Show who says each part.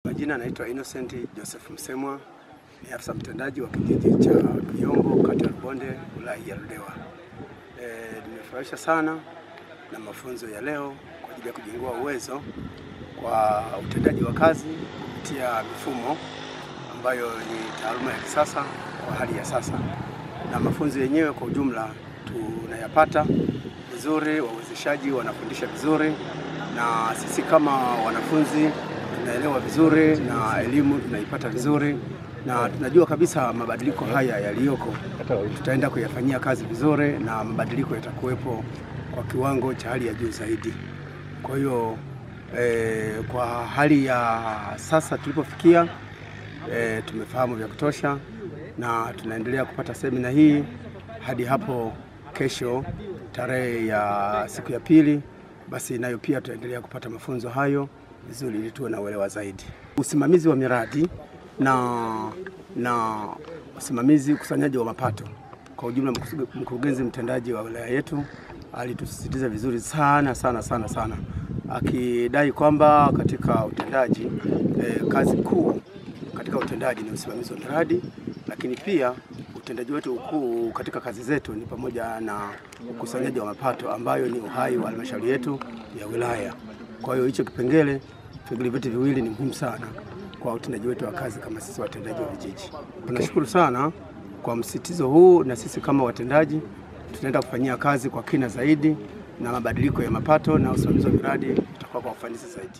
Speaker 1: Majina naitwa Innocent Joseph Msemwa, ni afisa mtendaji wa kijiji cha Kiyombo, kata ya Rubonde, wilaya ya Ludewa. Nimefurahisha sana na mafunzo ya leo kwa ajili ya kujengua uwezo kwa utendaji wa kazi kupitia mifumo ambayo ni taaluma ya kisasa kwa hali ya sasa. Na mafunzo yenyewe kwa ujumla tunayapata vizuri, wawezeshaji wanafundisha vizuri, na sisi kama wanafunzi tunaelewa vizuri na elimu tunaipata vizuri, na tunajua kabisa mabadiliko haya yaliyoko tutaenda kuyafanyia kazi vizuri, na mabadiliko yatakuwepo kwa kiwango cha hali ya juu zaidi. Kwa hiyo kwa hali ya sasa tulipofikia, tumefahamu vya kutosha na tunaendelea kupata semina hii hadi hapo kesho tarehe ya siku ya pili. Basi nayo pia tutaendelea kupata mafunzo hayo vizuri ili tuwe na uelewa zaidi. Usimamizi wa miradi na usimamizi ukusanyaji wa mapato. Kwa ujumla, mkurugenzi mtendaji wa wilaya yetu alitusisitiza vizuri sana, akidai kwamba katika utendaji kazi kuu katika utendaji ni usimamizi wa miradi, lakini pia utendaji wetu ukuu katika kazi zetu ni pamoja na ukusanyaji wa mapato ambayo ni uhai wa halmashauri yetu ya wilaya. Kwa hiyo hicho vipengele vyote viwili ni muhimu sana kwa utendaji wetu wa kazi kama sisi watendaji wa vijiji. Tunashukuru sana kwa msitizo huu, na sisi kama watendaji tunaenda kufanyia kazi kwa kina zaidi, na mabadiliko ya mapato na usimamizi wa miradi utakuwa kwa ufanisi zaidi.